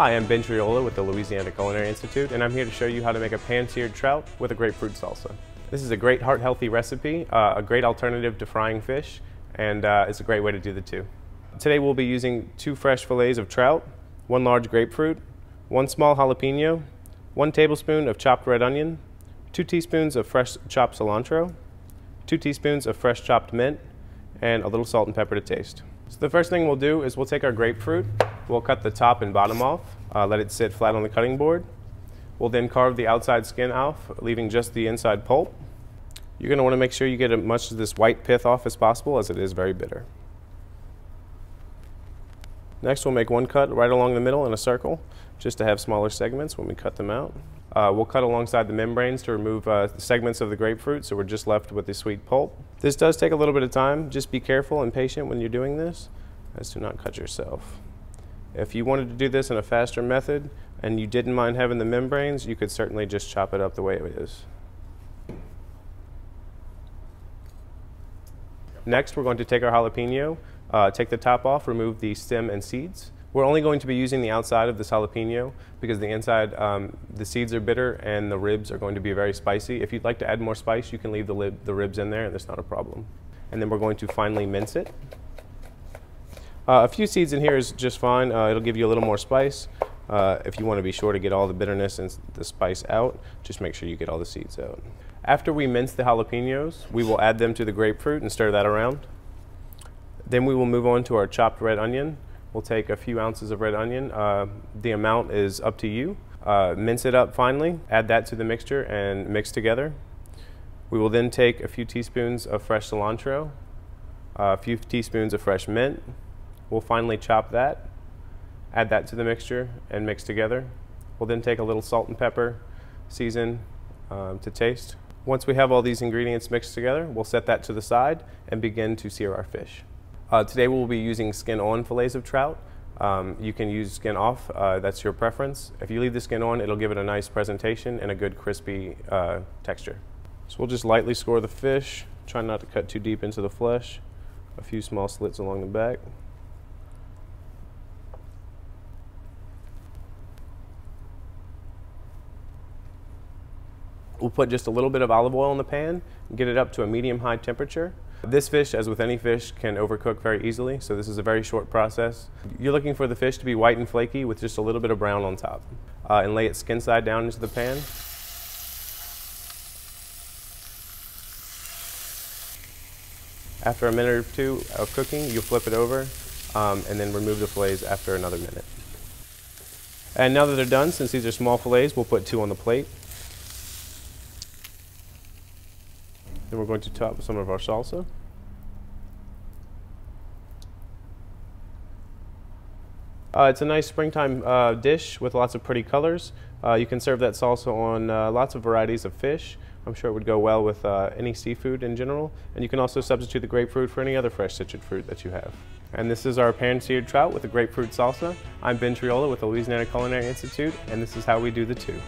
Hi, I'm Ben Triola with the Louisiana Culinary Institute, and I'm here to show you how to make a pan-seared trout with a grapefruit salsa. This is a great heart-healthy recipe, a great alternative to frying fish, and it's a great way to do the two. Today we'll be using 2 fresh fillets of trout, 1 large grapefruit, 1 small jalapeno, 1 tablespoon of chopped red onion, 2 teaspoons of fresh chopped cilantro, 2 teaspoons of fresh chopped mint, and a little salt and pepper to taste. So the first thing we'll do is we'll take our grapefruit, we'll cut the top and bottom off, let it sit flat on the cutting board. We'll then carve the outside skin off, leaving just the inside pulp. You're going to want to make sure you get as much of this white pith off as possible, as it is very bitter. Next, we'll make 1 cut right along the middle in a circle, just to have smaller segments when we cut them out. We'll cut alongside the membranes to remove the segments of the grapefruit, so we're just left with the sweet pulp. This does take a little bit of time. Just be careful and patient when you're doing this, as to not cut yourself. If you wanted to do this in a faster method, and you didn't mind having the membranes, you could certainly just chop it up the way it is. Next, we're going to take our jalapeno, take the top off, remove the stem and seeds. We're only going to be using the outside of this jalapeno because the inside, the seeds are bitter and the ribs are going to be very spicy. If you'd like to add more spice, you can leave the ribs in there and that's not a problem. And then we're going to finely mince it. A few seeds in here is just fine. It'll give you a little more spice. If you want to be sure to get all the bitterness and the spice out, just make sure you get all the seeds out. After we mince the jalapenos, we will add them to the grapefruit and stir that around. Then we will move on to our chopped red onion. We'll take a few ounces of red onion. The amount is up to you. Mince it up finely, add that to the mixture and mix together. We will then take a few teaspoons of fresh cilantro, a few teaspoons of fresh mint. We'll finely chop that, add that to the mixture and mix together. We'll then take a little salt and pepper, season to taste. Once we have all these ingredients mixed together, we'll set that to the side and begin to sear our fish. Today we'll be using skin-on fillets of trout. You can use skin off, that's your preference. If you leave the skin on, it'll give it a nice presentation and a good crispy texture. So we'll just lightly score the fish, try not to cut too deep into the flesh. A few small slits along the back. We'll put just a little bit of olive oil in the pan and get it up to a medium-high temperature. This fish, as with any fish, can overcook very easily, so this is a very short process. You're looking for the fish to be white and flaky with just a little bit of brown on top. And lay it skin side down into the pan. After a minute or 2 of cooking, you'll flip it over and then remove the fillets after another minute. And now that they're done, since these are small fillets, we'll put 2 on the plate. Then we're going to top some of our salsa. It's a nice springtime dish with lots of pretty colors. You can serve that salsa on lots of varieties of fish. I'm sure it would go well with any seafood in general. And you can also substitute the grapefruit for any other fresh citrus fruit that you have. And this is our pan-seared trout with a grapefruit salsa. I'm Ben Triola with the Louisiana Culinary Institute, and this is how we do the two.